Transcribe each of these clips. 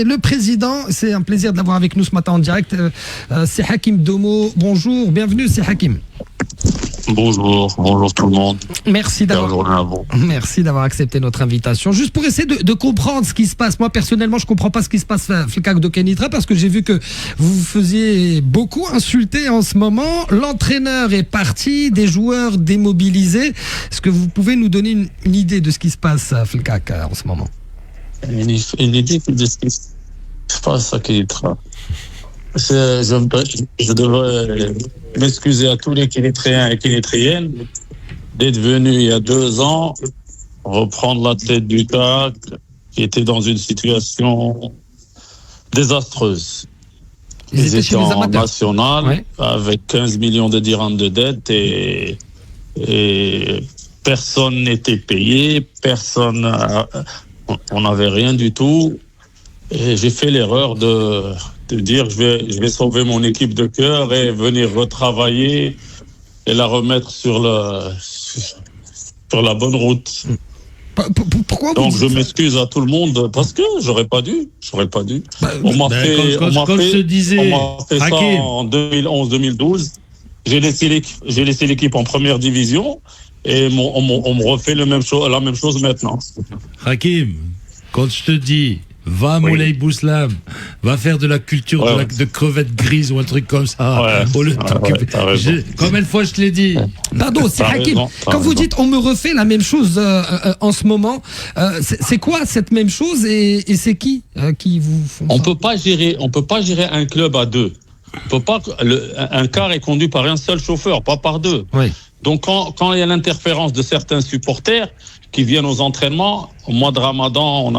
le président. C'est un plaisir de l'avoir avec nous ce matin en direct. C'est Hakim Domo. Bonjour, bienvenue, c'est Hakim. Bonjour tout le monde. Merci d'avoir accepté notre invitation. Juste pour essayer de comprendre ce qui se passe. Moi, personnellement, je ne comprends pas ce qui se passe à Fekak de Kenitra parce que j'ai vu que vous vous faisiez beaucoup insulter en ce moment. L'entraîneur est parti, des joueurs démobilisés. Est-ce que vous pouvez nous donner une idée de ce qui se passe à Fekak en ce moment? Une idée de ce qui se passe à Kenitra. Je devrais m'excuser à tous les Kénitriens et Kénitriennes d'être venus il y a 2 ans reprendre la tête du CAC qui était dans une situation désastreuse. Ils étaient en national avec 15 millions de dirhams de dette et personne n'était payé, on n'avait rien du tout. Et j'ai fait l'erreur de dire je vais sauver mon équipe de cœur et venir retravailler et la remettre sur la bonne route. Pourquoi donc je m'excuse à tout le monde parce que j'aurais pas dû. On m'a fait ça en 2011-2012. J'ai laissé l'équipe en première division et on me refait la même chose maintenant. Hakim, quand je te dis va Moulay Bouslam, va faire de la culture de crevettes grises ou un truc comme ça. Combien de fois je te l'ai dit? Pardon, c'est Hakim. Quand vous dites on me refait la même chose en ce moment, c'est quoi cette même chose et c'est qui vous font On peut pas gérer un club à 2. Un car est conduit par un seul chauffeur, pas par 2. Oui. Donc quand il y a l'interférence de certains supporters qui viennent aux entraînements, au mois de Ramadan,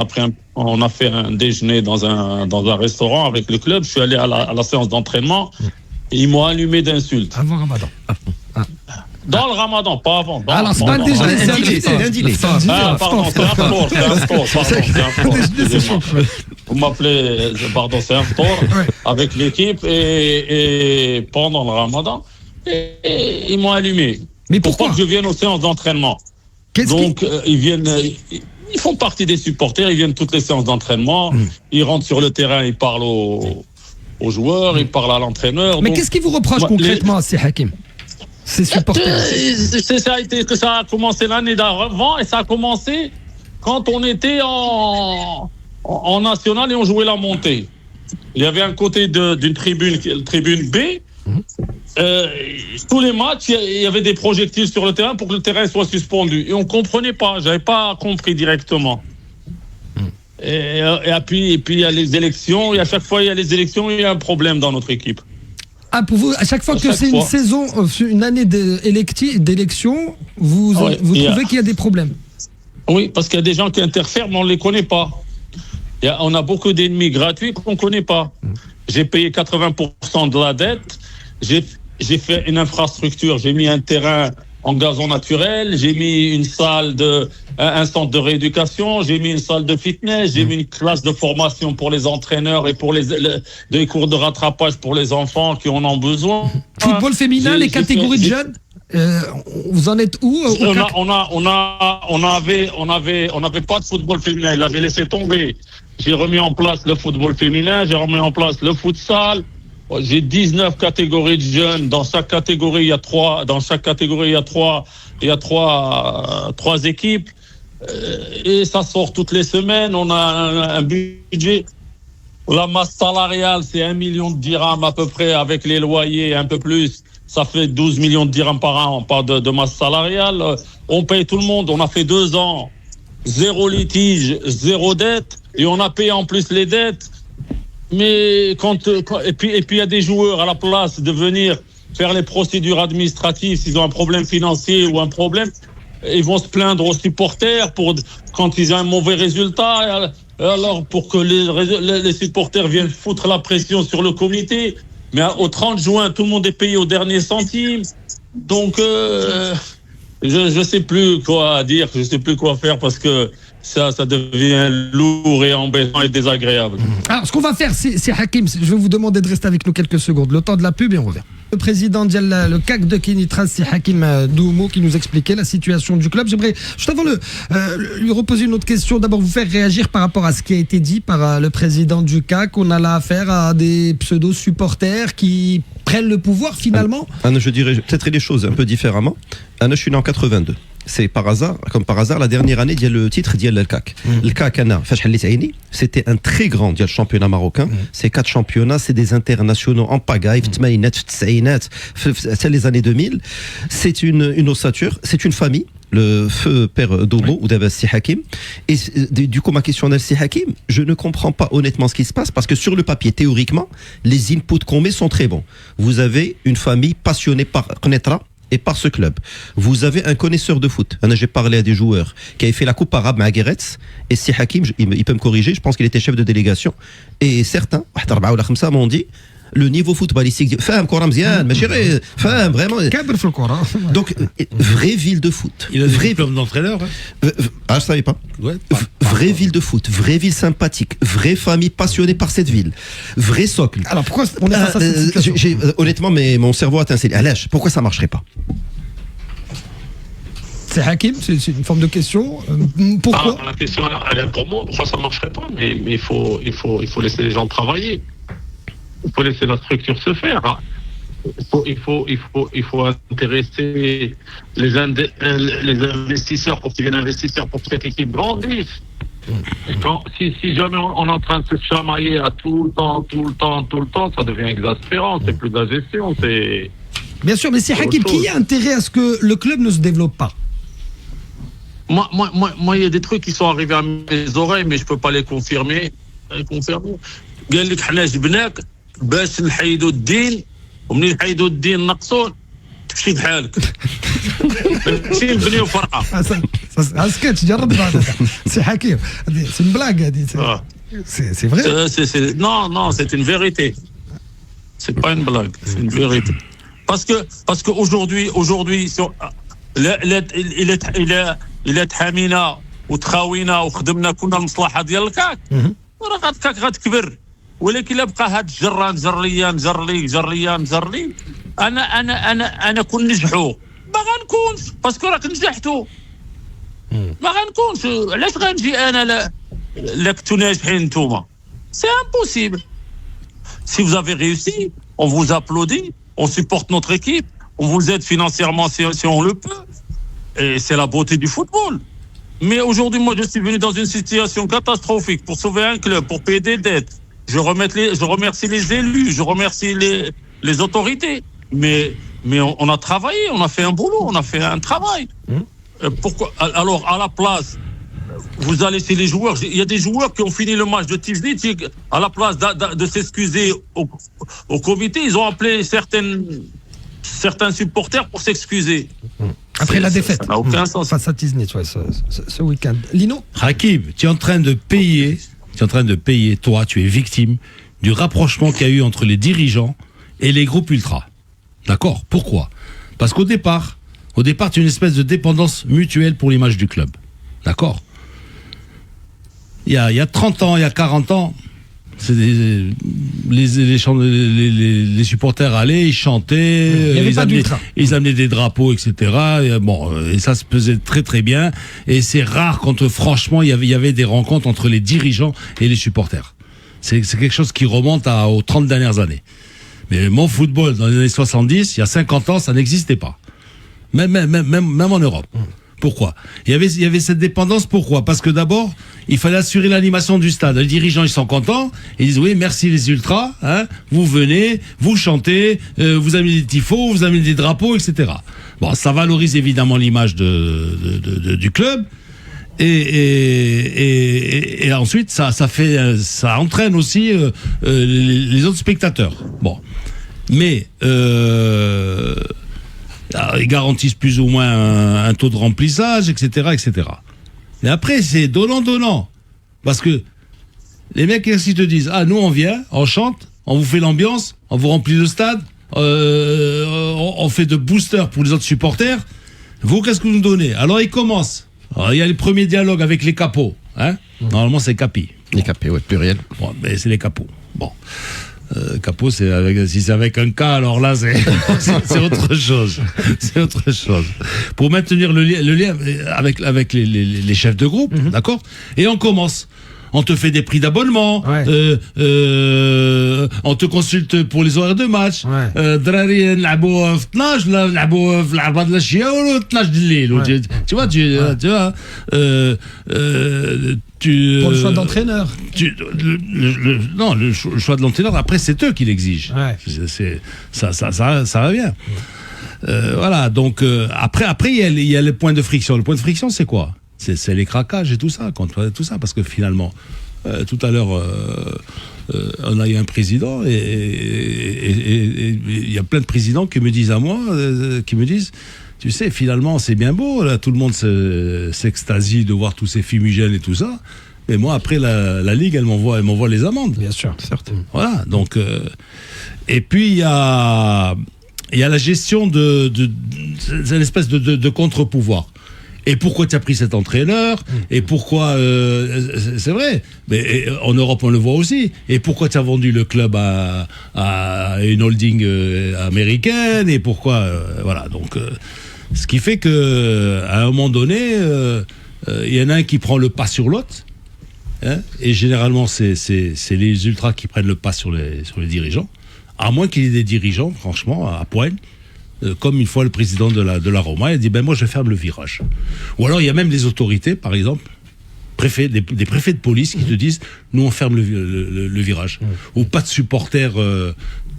on a fait un déjeuner dans un restaurant avec le club. Je suis allé à la séance d'entraînement et ils m'ont allumé d'insultes. Avant Ramadan. Dans le Ramadan, pas avant. Alors c'est pas un déjeuner, c'est un dîner. Pardon, c'est un sport. Vous m'appelez, pardon, c'est un sport avec l'équipe et pendant le Ramadan, et ils m'ont allumé. Mais pourquoi? Pour que je vienne aux séances d'entraînement. Donc ils font partie des supporters, ils viennent toutes les séances d'entraînement, ils rentrent sur le terrain, ils parlent aux joueurs, ils parlent à l'entraîneur. Mais qu'est-ce qu'ils vous reprochent concrètement, c'est Hakim? Ces supporters. Ça a commencé l'année d'avant et ça a commencé quand on était en national et on jouait la montée. Il y avait un côté d'une tribune B. Tous les matchs, il y avait des projectiles sur le terrain pour que le terrain soit suspendu. Et on ne comprenait pas, j'avais pas compris directement. Et puis il y a les élections, et à chaque fois il y a les élections, il y a un problème dans notre équipe. Ah, pour vous, à chaque fois que c'est une saison, une année d'élection, vous trouvez qu'il y a des problèmes? Oui, parce qu'il y a des gens qui interfèrent, mais on ne les connaît pas. On a beaucoup d'ennemis gratuits qu'on ne connaît pas. J'ai payé 80% de la dette. J'ai fait une infrastructure. J'ai mis un terrain en gazon naturel. J'ai mis un centre de rééducation. J'ai mis une salle de fitness. J'ai mis une classe de formation pour les entraîneurs et pour des cours de rattrapage pour les enfants qui en ont besoin. Football féminin, les catégories de jeunes. Vous en êtes où? On n'avait pas de football féminin. Il avait laissé tomber. J'ai remis en place le football féminin. J'ai remis en place le futsal. J'ai 19 catégories de jeunes. Dans chaque catégorie, il y a trois équipes. Et ça sort toutes les semaines. On a un budget. La masse salariale, c'est 1 million de dirhams à peu près avec les loyers, un peu plus. Ça fait 12 millions de dirhams par an. On parle de masse salariale. On paye tout le monde. On a fait 2 ans. 0 litige, 0 dette. Et on a payé en plus les dettes. Mais et puis il y a des joueurs à la place de venir faire les procédures administratives s'ils ont un problème financier ou un problème, ils vont se plaindre aux supporters quand ils ont un mauvais résultat. Alors pour que les supporters viennent foutre la pression sur le comité. Mais au 30 juin, tout le monde est payé au dernier centime. Donc je sais plus quoi dire, je sais plus quoi faire parce que ça devient lourd et embêtant et désagréable. Alors, ce qu'on va faire, c'est Hakim, je vais vous demander de rester avec nous quelques secondes, le temps de la pub et on revient. Le président le CAC de Kenitra, c'est Hakim Doumo qui nous expliquait la situation du club. J'aimerais juste avant lui reposer une autre question. D'abord vous faire réagir par rapport à ce qui a été dit par le président du CAC. On a là affaire à des pseudo-supporters qui prennent le pouvoir finalement. Je dirais peut-être les choses un peu différemment. Je suis né en 82. C'est comme par hasard, la dernière année, il y a le titre d'Yal al-CAC. Le CAC, c'était un très grand championnat marocain. Ces 4 championnats, c'est des internationaux en pagaille, c'est les années 2000. C'est une ossature, c'est une famille. Le feu père Domo ou d'Abbas Hakim. Et du coup, ma question d'Al Hakim, je ne comprends pas honnêtement ce qui se passe parce que sur le papier, théoriquement, les inputs qu'on met sont très bons. Vous avez une famille passionnée par Knetra et par ce club. Vous avez un connaisseur de foot. J'ai parlé à des joueurs qui avaient fait la Coupe arabe à Guéretz et Si Hakim, il peut me corriger, je pense qu'il était chef de délégation. Et certains, m'ont dit le niveau footballistique, vraiment. Donc, vraie ville de foot. Il a des diplômes d'entraîneur. Je savais pas. Vraie ville de foot, vraie ville sympathique, vraie famille passionnée par cette ville, vrai socle. Alors pourquoi on est face à cette situation honnêtement, mon cerveau a étincellé. Alèche, pourquoi ça marcherait pas? C'est Hakim, c'est une forme de question. Pourquoi la question, elle est pour moi. Pourquoi ça marcherait pas? Mais il faut laisser les gens travailler. Il faut laisser la structure se faire. Il faut intéresser les investisseurs pour qu'ils viennent investisseurs pour que cette équipe grandisse. Si jamais on est en train de se chamailler à tout le temps, ça devient exaspérant. C'est plus de la gestion. Bien sûr, mais c'est Hakim qui a intérêt à ce que le club ne se développe pas. Moi, il y a des trucs qui sont arrivés à mes oreilles, mais je peux pas les confirmer. قال لك حنا جبناك باش نحيدوا الدين ومنين نحيدوا الدين نقصون تمشي بحالك ماشي نبنيو فرقه اسكت جرب بعد سي حكيم سي بلاك هذه سي فري non c'est une vérité, c'est pas une blague, c'est une vérité parce que aujourd'hui il est حامينا وتخاوينا وخدمنا كنا المصلحه ديال الكاك راه الكاك غتكبر ولكن الا بقى هاد الجران جر لي انا كون نجحوا ما غنكونش باسكو راك نجحتوا ما غنكونش علاش غنجي انا لا كنتوا ناجحين نتوما سي امبوسيبل si vous avez réussi on vous applaudit on supporte notre équipe on vous aide financièrement si on le peut et c'est la beauté du football. Mais aujourd'hui, moi, je suis venu dans une situation catastrophique pour sauver un club, pour payer des dettes. Je remercie les élus, je remercie les autorités. Mais on a travaillé, on a fait un boulot, on a fait un travail. Pourquoi? Alors, à la place, vous allez laisser les joueurs. Il y a des joueurs qui ont fini le match de Tiflis, à la place de s'excuser au comité, ils ont appelé certains supporters pour s'excuser. Après la défaite, ça n'a aucun sens. Face à Tiznit, ce week-end. Lino Hakim, tu es en train de payer, toi, tu es victime du rapprochement qu'il y a eu entre les dirigeants et les groupes ultras. D'accord? Pourquoi? Parce qu'au départ, tu as une espèce de dépendance mutuelle pour l'image du club. D'accord? Il y a 30 ans, il y a 40 ans, c'est les supporters allaient, ils chantaient, ils amenaient des drapeaux, etc. Et ça se faisait très très bien. Et c'est rare quand franchement il y avait des rencontres entre les dirigeants et les supporters. C'est quelque chose qui remonte aux 30 dernières années. Mais mon football dans les années 70, il y a 50 ans, ça n'existait pas. Même en Europe. Pourquoi? Il y avait cette dépendance. Pourquoi? Parce que d'abord, il fallait assurer l'animation du stade. Les dirigeants, ils sont contents. Ils disent oui, merci les ultras. Vous venez, vous chantez, vous amenez des tifos, vous amenez des drapeaux, etc. Bon, ça valorise évidemment l'image du club. Et ensuite, ça entraîne aussi les autres spectateurs. Bon, mais ils garantissent plus ou moins un taux de remplissage, etc., etc. Et après, c'est donnant. Parce que les mecs, qu'est-ce qu'ils te disent? Ah, nous, on vient, on chante, on vous fait l'ambiance, on vous remplit le stade, on fait de boosters pour les autres supporters. Vous, qu'est-ce que vous nous donnez? Alors, ils commencent. Alors, il y a les premiers dialogues avec les capots. Normalement, c'est capi. Les capés, ouais, pluriel. Bon, mais c'est les capots. Bon. Capo, si c'est avec un K, alors là, c'est autre chose. C'est autre chose. Pour maintenir le lien avec les chefs de groupe, d'accord ? Et on commence. On te fait des prix d'abonnement, on te consulte pour les horaires de match. Tu vois, pour le choix d'entraîneur. Non, le choix de l'entraîneur, après, c'est eux qui l'exigent. Ça va bien. Voilà, donc après il y a le point de friction. Le point de friction, c'est quoi ? C'est les craquages et tout ça, parce que finalement, tout à l'heure, on a eu un président et il y a plein de présidents qui me disent à moi, tu sais, finalement, c'est bien beau, là, tout le monde s'extasie de voir tous ces fumigènes et tout ça, mais moi, après, la Ligue, elle m'envoie les amendes. Bien sûr, certes. Voilà, donc... et puis, il y a la gestion c'est une espèce de contre-pouvoir. Et pourquoi tu as pris cet entraîneur ? Et pourquoi... c'est vrai, mais en Europe, on le voit aussi. Et pourquoi tu as vendu le club à une holding américaine ? Et pourquoi... voilà, donc... ce qui fait qu'à un moment donné, il y en a un qui prend le pas sur l'autre. Hein, et généralement, c'est les ultras qui prennent le pas sur les dirigeants. À moins qu'il y ait des dirigeants, franchement, à poigne. Comme une fois le président de la Roma, il a dit moi je ferme le virage. Ou alors il y a même des autorités, par exemple, des préfets de police qui te disent nous on ferme le virage. Ou pas de supporters,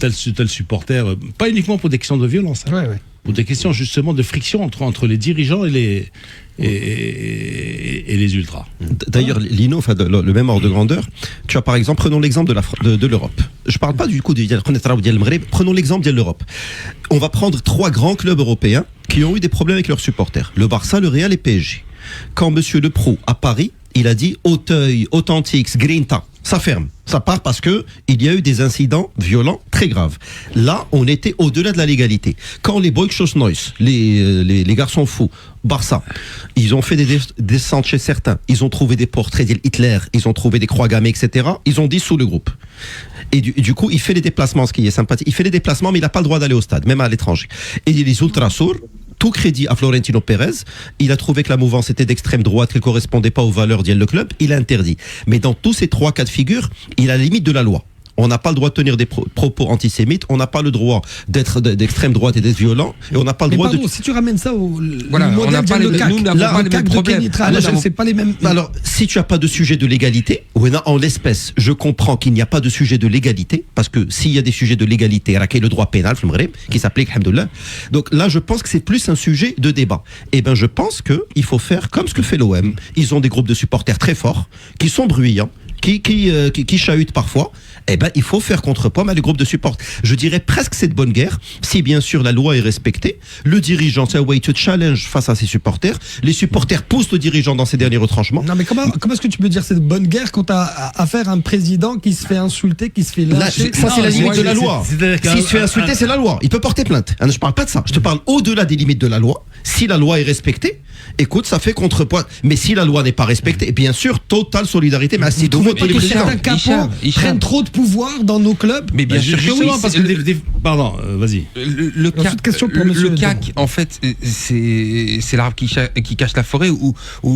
tel supporter, pas uniquement pour des questions de violence, pour des questions justement de friction entre les dirigeants et les ultras. D'ailleurs, Lino, le même ordre de grandeur, tu as par exemple, prenons l'exemple de l'Europe. Je ne parle pas du coup prenons l'exemple de l'Europe. On va prendre 3 grands clubs européens qui ont eu des problèmes avec leurs supporters. Le Barça, le Real et PSG. Quand monsieur Le Pro, à Paris, il a dit Auteuil, Authentics, Grinta, ça ferme. Ça part parce que il y a eu des incidents violents très graves. Là, on était au-delà de la légalité. Quand les Boykos Noise, les garçons fous, Barça, ils ont fait des descentes chez certains, ils ont trouvé des portraits d'Hitler, ils ont trouvé des croix gammées, etc. Ils ont dissous le groupe. Et du coup, il fait les déplacements, ce qui est sympathique. Il fait les déplacements, mais il n'a pas le droit d'aller au stade, même à l'étranger. Et les ultras sourds, tout crédit à Florentino Pérez, il a trouvé que la mouvance était d'extrême droite, qu'elle ne correspondait pas aux valeurs d'Yel le club, il a interdit. Mais dans tous ces 3 cas de figure, il a la limite de la loi. On n'a pas le droit de tenir des propos antisémites, on n'a pas le droit d'être d'extrême droite et d'être violent, et on n'a pas le droit de... Si tu ramènes ça au voilà, modèle nous n'avons pas les mêmes problèmes. C'est pas les mêmes... Alors, si tu n'as pas de sujet de légalité, en l'espèce, je comprends qu'il n'y a pas de sujet de légalité, parce que s'il y a des sujets de légalité, il y a le droit pénal, qui s'applique, alhamdoulilah. Donc là, je pense que c'est plus un sujet de débat. Et je pense qu'il faut faire comme ce que fait l'OM. Ils ont des groupes de supporters très forts, qui sont bruyants, qui chahutent parfois. Il faut faire contrepoids à les groupes de support. Je dirais presque c'est de bonne guerre, si bien sûr la loi est respectée. Le dirigeant, c'est un way to challenge face à ses supporters. Les supporters poussent le dirigeant dans ses derniers retranchements. Non, mais comment est-ce que tu peux dire c'est de bonne guerre quand tu as affaire à un président qui se fait insulter, qui se fait lâcher? Ça, c'est la limite de la loi. S'il se fait insulter, c'est la loi. Il peut porter plainte. Je ne parle pas de ça. Je te parle au-delà des limites de la loi. Si la loi est respectée, écoute, ça fait contrepoids. Mais si la loi n'est pas respectée, bien sûr, totale solidarité. Mais si tous les présidents prennent trop de pouvoir dans nos clubs. Mais bien sûr que oui. Parce que pardon, vas-y. Le CAC, en fait, c'est l'arbre qui cache la forêt ou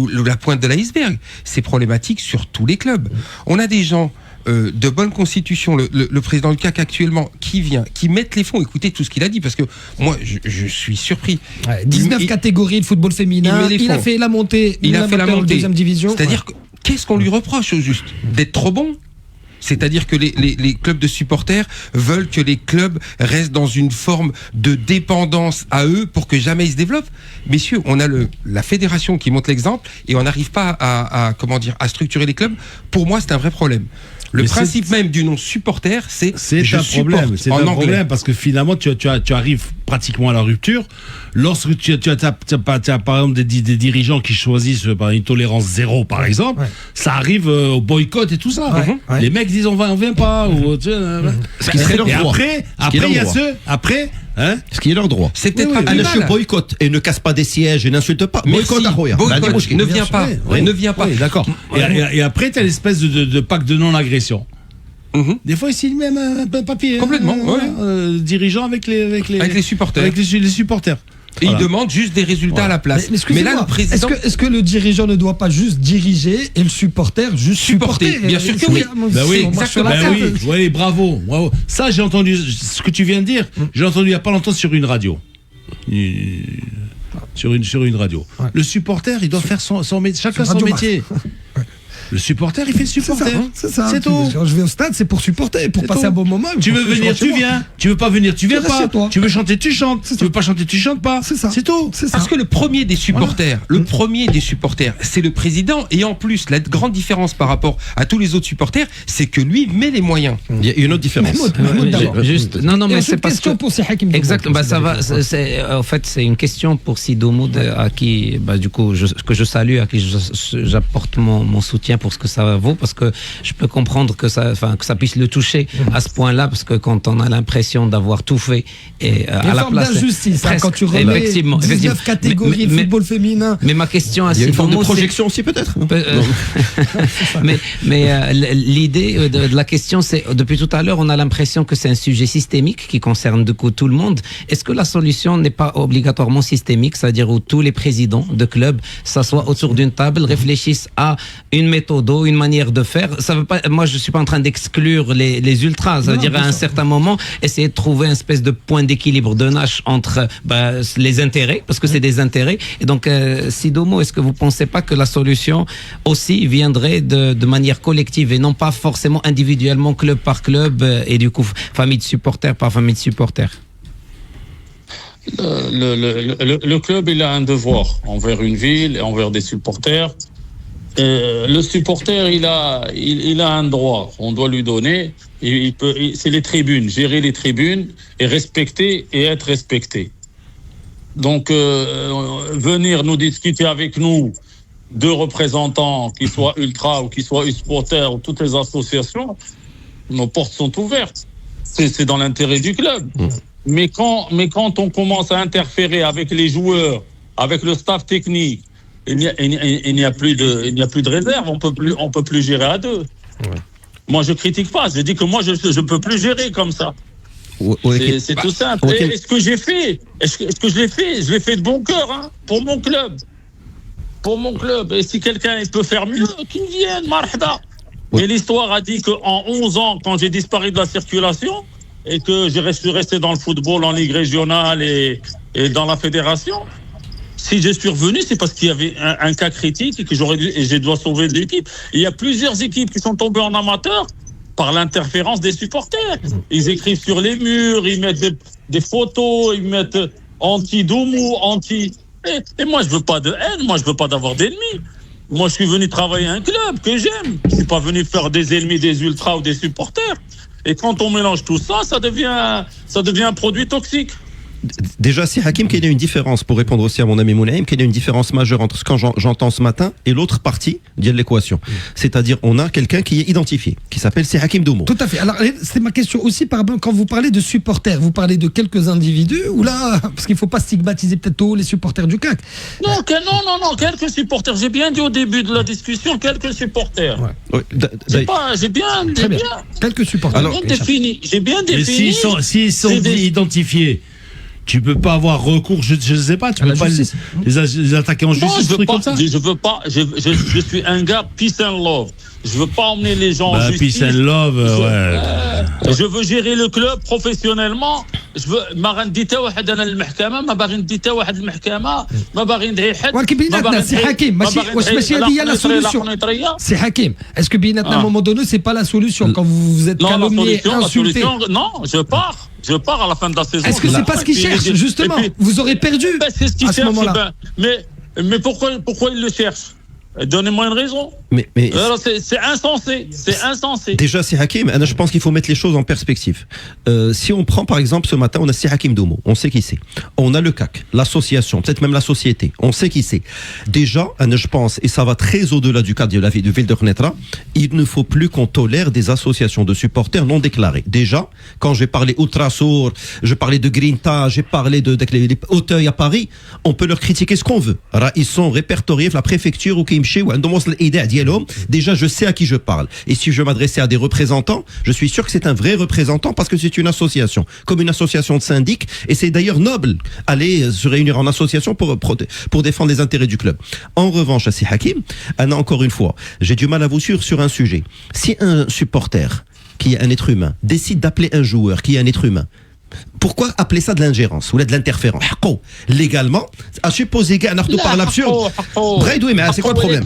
la pointe de l'iceberg. C'est problématique sur tous les clubs. On a des gens de bonne constitution, le président du CAC actuellement, qui mettent les fonds. Écoutez tout ce qu'il a dit, parce que moi, je suis surpris. 19 catégories de football féminin. Il a fait la montée. Il a fait la montée. Deuxième division. C'est-à-dire, qu'est-ce qu'on lui reproche au juste ? D'être trop bon ? C'est-à-dire que les clubs de supporters veulent que les clubs restent dans une forme de dépendance à eux pour que jamais ils se développent. Messieurs, on a la fédération qui montre l'exemple et on n'arrive pas à structurer les clubs. Pour moi, c'est un vrai problème. Le principe même du nom supporter, c'est un problème. C'est un problème parce que finalement, tu arrives pratiquement à la rupture. Lorsque tu as par exemple des dirigeants qui choisissent par une tolérance zéro, par exemple, ça arrive au boycott et tout ça. Les mecs disent on vient pas. Ce qui serait leur droit. Après, il y a ceux. Ce qui est leur droit. C'est peut-être un monsieur boycott et ne casse pas des sièges et n'insulte pas. Boycott à Roya. Ne viens pas. Ne viens pas. Oui, d'accord. Et après, tu as l'espèce de pacte de non-agression. Des fois, il signe même un papier. Complètement, dirigeant avec les supporters. Avec les supporters. Et il demande juste des résultats à la place. Mais là, le président... est-ce que le dirigeant ne doit pas juste diriger et le supporter juste supporter? Bien sûr que oui. Oui, bravo. Ça, j'ai entendu ce que tu viens de dire. J'ai entendu il n'y a pas longtemps sur une radio. Sur une radio. Ouais. Le supporter, il doit faire chacun son métier. Le supporter, il fait supporter. C'est ça. C'est tout. Quand je vais au stade, c'est pour supporter, pour passer un bon moment. Tu veux venir, tu viens. Tu veux pas venir, tu viens pas. Tu veux chanter, tu chantes. Tu veux pas chanter, tu chantes pas. C'est ça. C'est tout. Parce que le premier des supporters, c'est le président. Et en plus, la grande différence par rapport à tous les autres supporters, c'est que lui met les moyens. Il y a une autre différence. Mais c'est parce que pour ces Hakim. Exactement. Ça va. En fait, c'est une question pour Sido Moud à qui, du coup, que je salue, à qui j'apporte mon soutien pour ce que ça vaut, parce que je peux comprendre que ça puisse le toucher à ce point-là, parce que quand on a l'impression d'avoir tout fait et à la place d'injustice, quand tu remets 19 catégories de football féminin. Mais ma question à il y a une forme de projection aussi peut-être. Mais l'idée de la question, c'est depuis tout à l'heure, on a l'impression que c'est un sujet systémique qui concerne du coup tout le monde. Est-ce que la solution n'est pas obligatoirement systémique, c'est-à-dire où tous les présidents de clubs s'assoient autour d'une table, réfléchissent à une méthode, une manière de faire? Ça veut pas, moi je suis pas en train d'exclure les ultras, ça veut dire à un certain moment essayer de trouver une espèce de point d'équilibre, de nage entre les intérêts, parce que c'est des intérêts. Et donc Sidomo, est-ce que vous pensez pas que la solution aussi viendrait de manière collective et non pas forcément individuellement, club par club, et du coup famille de supporters par famille de supporters? Le club, il a un devoir envers une ville et envers des supporters. Le supporter, il a un droit. On doit lui donner. C'est les tribunes, gérer les tribunes et respecter et être respecté. Donc, venir nous discuter avec nous, deux représentants, qui soient ultra ou qui soient supporters ou toutes les associations, nos portes sont ouvertes. C'est dans l'intérêt du club. Mais quand on commence à interférer avec les joueurs, avec le staff technique, il n'y a plus de réserve. On peut plus gérer à deux. Ouais. Moi, je critique pas. Je dis que moi, je peux plus gérer comme ça. C'est tout simple. Est-ce que j'ai fait? Est-ce que je l'ai fait? Je l'ai fait de bon cœur, hein, pour mon club. Pour mon club. Et si quelqu'un peut faire mieux, qu'il vienne, marhaba. Mais l'histoire a dit qu'en 11 ans, quand j'ai disparu de la circulation, et que je suis resté dans le football en Ligue régionale et dans la fédération, si je suis revenu, c'est parce qu'il y avait un cas critique et que je dois sauver l'équipe. Il y a plusieurs équipes qui sont tombées en amateur par l'interférence des supporters. Ils écrivent sur les murs, ils mettent des photos, ils mettent anti-Doumou, anti... Et moi, je veux pas de haine, moi, je veux pas d'avoir d'ennemis. Moi, je suis venu travailler à un club que j'aime. Je suis pas venu faire des ennemis des ultras ou des supporters. Et quand on mélange tout ça, ça devient un produit toxique. Déjà, c'est Hakim qu'il y a une différence, pour répondre aussi à mon ami Mounaïm, qu'il y a une différence majeure entre ce que j'entends ce matin et l'autre partie de l'équation. C'est-à-dire, on a quelqu'un qui est identifié, qui s'appelle Hakim Domo. Tout à fait. Alors, c'est ma question aussi, par exemple, quand vous parlez de supporters, vous parlez de quelques individus, ou là, parce qu'il ne faut pas stigmatiser peut-être tous les supporters du CAC. Non, quelques supporters. J'ai bien dit au début de la discussion, quelques supporters. Ouais. J'ai bien. Quelques supporters. Alors, j'ai bien défini. Mais s'ils sont identifiés, tu peux pas avoir recours, je sais pas, tu peux pas les attaquer en justice, comme ça. Je veux pas, je suis un gars peace and love. Je veux pas emmener les gens en justice. Peace and love, je veux gérer le club professionnellement. Je veux ما غندي حتى واحد انا للمحكمه ما باغي ندي حتى واحد المحكمه ما باغي ندعي حد ولكن بيناتنا سي حكيم ماشي هذه هي لا سوليوشن سي حكيم اسكو بيناتنا à un moment donné c'est pas la solution quand vous êtes calomnié insulté. Non, je pars à la fin de la saison. Est-ce que c'est pas ce qu'ils cherchent justement? Vous aurez perdu c'est ce qu'ils à ce moment-là. Mais pourquoi ils le cherchent? Donnez-moi une raison. Mais alors c'est insensé. C'est insensé. Déjà, c'est Hakim. Je pense qu'il faut mettre les choses en perspective. Si on prend par exemple ce matin, on a Hakim Domo. On sait qui c'est. On a le CAC, l'association, peut-être même la société. On sait qui c'est. Déjà, je pense, et ça va très au-delà du cadre de la vie de Ville de Renetra, il ne faut plus qu'on tolère des associations de supporters non déclarées. Déjà, quand j'ai parlé Ultrasour, je parlais de Grinta, j'ai parlé de les Hauteuil à Paris, on peut leur critiquer ce qu'on veut. Ils sont répertoriés la préfecture ou qui يمشيو وعندهم وصل الايداع ديالهم déjà je sais à qui je parle et si je m'adressais à des représentants je suis sûr que c'est un vrai représentant parce que c'est une association comme une association de syndics et c'est d'ailleurs noble aller se réunir en association pour défendre les intérêts du club. En revanche à Si Hakim, encore une fois, j'ai du mal à vous suivre sur un sujet. Si un supporter qui est un être humain décide d'appeler un joueur qui est un être humain, pourquoi appeler ça de l'ingérence ou de l'interférence? Légalement, à supposer qu'un ardo par l'absurde. Braïdou, mais c'est quoi le problème?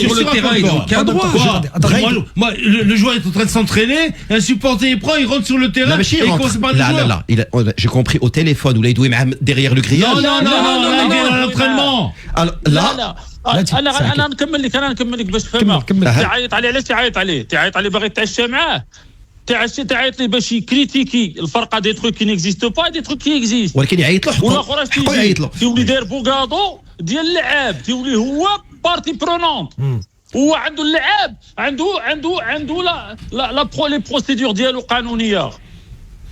Sur le terrain, ils n'ont aucun droit. Moi, le joueur est en train de s'entraîner, un supporter il prend, il rentre sur le terrain et il commence par le joueur. Là, j'ai compris au téléphone ou là, il doit être derrière le grillage. Non, l'entraînement. Alors là. انا نكمل لك باش تفهمها. تعيط عليه علاش تعيط عليه باغي تعشى معاه. تعيط لي باش يكريتيكي الفرقه دي تروك كي نيكزيست با دي تروك كي اكزيست. ولكن يعيط له والاخر تيولي داير بوغادو ديال اللعاب تيولي هو بارتي برونونت. هو عنده اللعاب عنده لا لي بروسيدور ديالو قانونيه.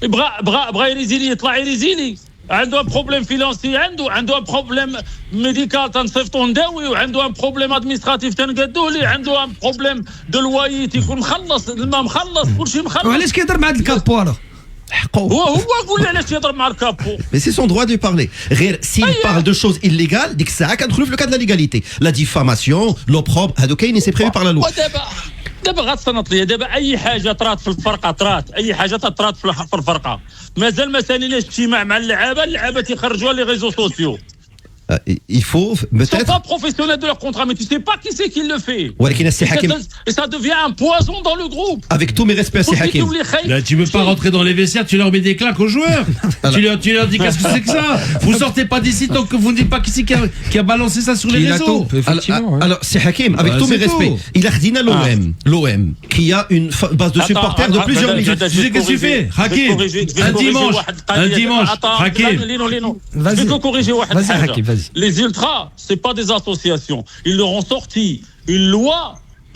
بغى يريزيلي يطلع يريزيلي. عنده بروبليم فينانسي عنده بروبليم ميديكال تنصيفطو نداوي وعنده بروبليم ادمينستراتيف تنقادوه ليه عنده بروبليم دو لوايي تيكون مخلص الماء مخلص كلشي مخلص. وعلاش كيهضر مع هاد الكابو الو؟ هو قول لي علاش يهضر مع الكابو. Mais c'est son droit de parler. S'il parle de choses illégales, ديك الساعه كندخلوا في le cas de la légalité. La diffamation, l'opprobre, هادو كاين c'est prévu par la loi. دابا غتصنت لي دابا اي حاجه طرات في الفرقه اي حاجه طرات في الفرقه مازال ما ساليناش اجتماع مع اللعابه تيخرجوها لي ريزو سوسيو. Il faut Ils sont peut-être pas professionnels de leur contrat, mais tu sais pas qui c'est qui le fait. Et ça devient un poison dans le groupe. Avec tous mes respects, c'est Hakim. Là, tu veux pas rentrer dans les vestiaires, tu leur mets des claques aux joueurs. tu leur dis qu'est-ce que c'est que ça? Vous sortez pas d'ici tant que vous ne dites pas qui c'est qui a balancé ça sur les réseaux. Alors, c'est Hakim, avec tous mes respects. Il a redit l'OM, qui a une base de supporters de plusieurs milliers. Tu sais qu'est-ce que tu fais, Hakim? Un dimanche, Hakim. Je vais te corriger, Hakim. Les ultras, c'est pas des associations. Ils leur ont sorti une loi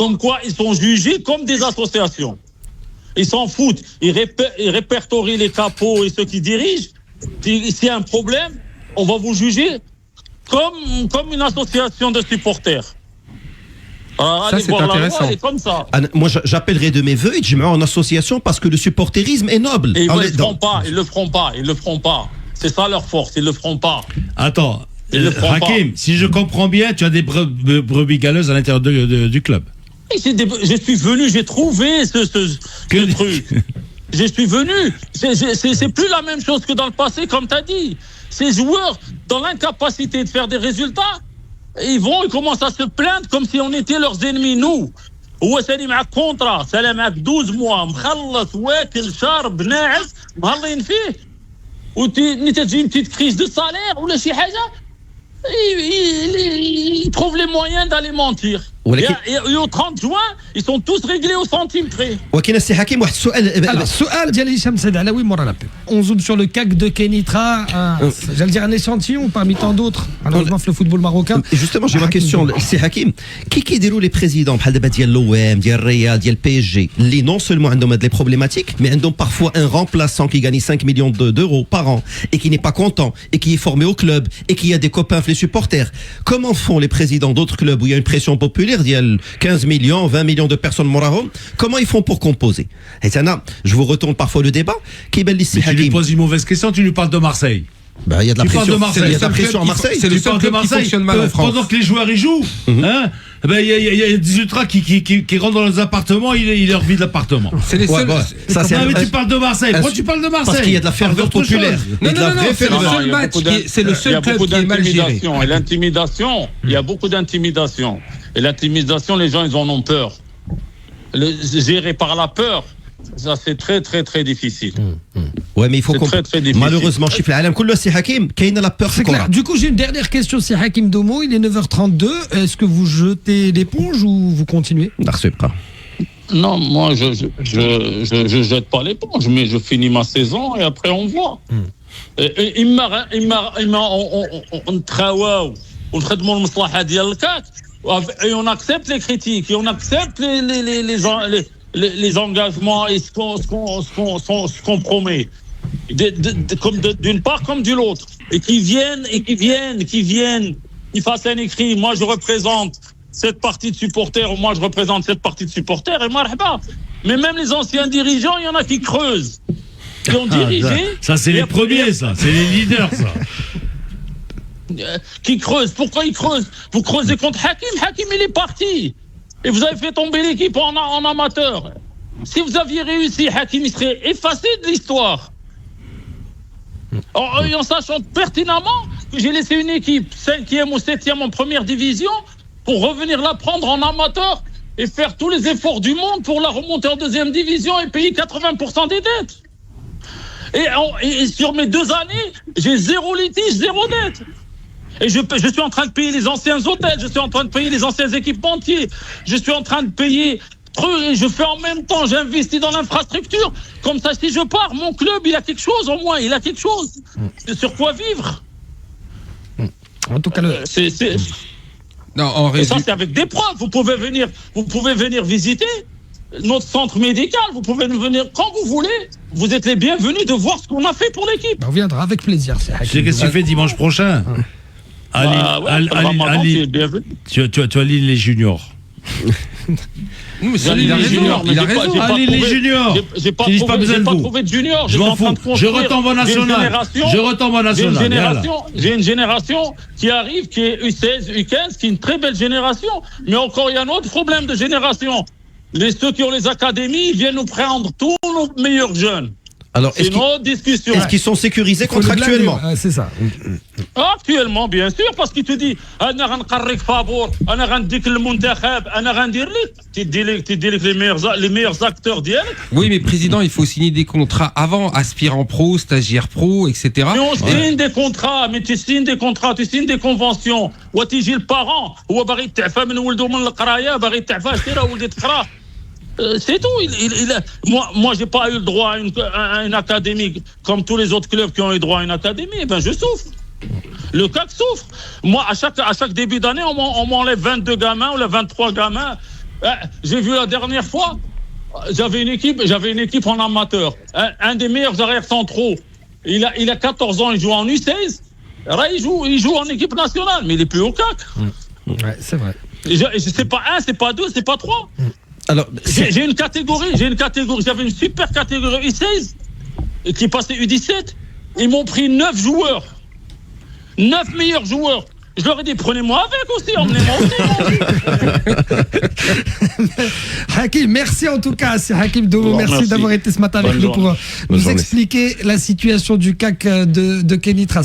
comme quoi ils sont jugés comme des associations. Ils s'en foutent. Ils répertorient les capots et ceux qui dirigent. S'il y a un problème, on va vous juger comme une association de supporters. Alors, ça, c'est intéressant. Loi, comme ça. Moi, j'appellerai de mes voeux en association parce que le supporterisme est noble. Et ils le feront pas. C'est ça leur force. Ils le feront pas. Attends. Hakim, si je comprends bien, tu as des brebis galeuses à l'intérieur du club. Je suis venu, j'ai trouvé ce truc. Je suis venu. C'est plus la même chose que dans le passé, comme tu as dit. Ces joueurs, dans l'incapacité de faire des résultats, ils commencent à se plaindre comme si on était leurs ennemis, nous. هو سالي معك كونترا سالي معك 12 mois مخلص واكل شارب ناعس مهلين فيه وتجي une petite crise de salaire ولا شي حاجه. Ils trouvent les moyens d'aller mentir. Et au 30 juin, ils sont tous réglés au centime près. ولكن السي حكيم واحد السؤال. السؤال ديال هشام سيد علوي مورا لابي. On zoome sur le CAC de Kenitra, j'allais dire un échantillon parmi tant d'autres. Malheureusement في le football marocain. Justement, j'ai ma question, السي حكيم. كي يديروا les présidents بحال دابا ديال l'OM, ديال الريال, ديال PSG, اللي non seulement عندهم هاد les problématiques, mais عندهم parfois un remplaçant qui gagne 5 millions d'euros par an et qui n'est pas content et qui est formé au club et qui a des copains les supporters. Comment font les présidents d'autres clubs où il y a une pression populaire, il y a 15 millions, 20 millions de personnes morahom, comment ils font pour composer? Et ça, je vous retourne parfois le débat. Mais tu lui poses une mauvaise question, tu lui parles de Marseille. Il y a de la pression. Il y a de la pression à Marseille. C'est le seul club qui fonctionne mal en France. Pendant que les joueurs y jouent, il y a des ultras qui rentrent dans leurs appartements, ils leur vident l'appartement. C'est les seuls. Mais tu parles de Marseille. Pourquoi tu parles de Marseille? Parce qu'il y a de la ferveur populaire. C'est le seul club qui est mal géré. Et l'intimidation, il y a beaucoup d'intimidation. Et l'intimidation, les gens, ils en ont peur. Gérer par la peur, ça c'est très très très difficile. Ouais, mais il faut malheureusement, c'est Hakim, la peur. C'est clair. Du coup, j'ai une dernière question, c'est Hakim Domo, il est 9h32. Est-ce que vous jetez l'éponge ou vous continuez? Non, moi je jette pas l'éponge, mais je finis ma saison et après on voit. Et on accepte les critiques, et on accepte les engagements et ce qu'on promet, comme d'une part comme de l'autre, et qui viennent il fasse un écrit, moi je représente cette partie de supporters, ou moi je représente cette partie de supporters, et marhaba. Mais même les anciens dirigeants, il y en a qui creusent. Qui ont dirigé. Ça, c'est les premiers, ça. C'est les leaders, ça. Qui creusent. Pourquoi ils creusent? Vous creusez contre Hakim. Hakim, il est parti. Et vous avez fait tomber l'équipe en amateur. Si vous aviez réussi, Hakim, il serait effacé de l'histoire. En sachant pertinemment que j'ai laissé une équipe 5e ou 7e en première division pour revenir la prendre en amateur et faire tous les efforts du monde pour la remonter en 2e division et payer 80% des dettes. Et sur mes 2 années, j'ai 0 litige, 0 dette. Et je suis en train de payer les anciens hôtels, je suis en train de payer les anciens équipementiers, je suis en train de payer... Et je fais en même temps, j'investis dans l'infrastructure. Comme ça, si je pars, mon club, il a quelque chose au moins, il a quelque chose. Sur quoi vivre. En tout cas, Non, en et ça, c'est avec des preuves. Vous pouvez venir visiter notre centre médical. Vous pouvez venir quand vous voulez. Vous êtes les bienvenus de voir ce qu'on a fait pour l'équipe. On viendra avec plaisir. Tu sais qu'est-ce que tu fais dimanche prochain? Tu as Lille les juniors. Il a raison. Allez les juniors. J'ai pas trouvé de juniors. Je m'en fous. Je retombe en national. J'ai une génération qui arrive, qui est U16, U15, qui est une très belle génération. Mais encore, il y a un autre problème de génération. Ceux qui ont les académies, ils viennent nous prendre tous nos meilleurs jeunes. Alors, c'est une autre discussion. Est-ce qu'ils sont sécurisés contractuellement? C'est ça. Actuellement, bien sûr, parce qu'il te dit أنا غنقريك فابور, أنا غنديك المنتخب, أنا غندير لك, تدي لك les meilleurs acteurs ديالك. Oui, mais président, il faut signer des contrats avant, aspirant pro, stagiaire pro, etc. Mais on signe des contrats, mais tu signes des contrats, tu signes des conventions. وتيجي البارون هو باغي يتعفى من ولده من القرايه, باغي يتعفى شتي راه ولدي تقرا. C'est tout. Moi, j'ai pas eu le droit à une académie comme tous les autres clubs qui ont eu droit à une académie. Eh ben, je souffre. Le CAC souffre. Moi, à chaque début d'année, on m'enlève 22 gamins ou les 23 gamins. J'ai vu la dernière fois, j'avais une équipe en amateur. Un des meilleurs arrières centraux. Il a 14 ans, il joue en U16. Il joue en équipe nationale, mais il est plus au CAC. Ouais, c'est vrai. C'est pas 1, c'est pas 2, c'est pas 3. Alors, j'ai une catégorie, j'avais une super catégorie U16 qui passait U17. Ils m'ont pris 9 joueurs. 9 meilleurs joueurs. Je leur ai dit, prenez-moi avec aussi, emmenez-moi aussi. Hakim, merci en tout cas, c'est Hakim Domo. Merci d'avoir été ce matin avec nous pour nous expliquer la situation du CAC de Kenitra.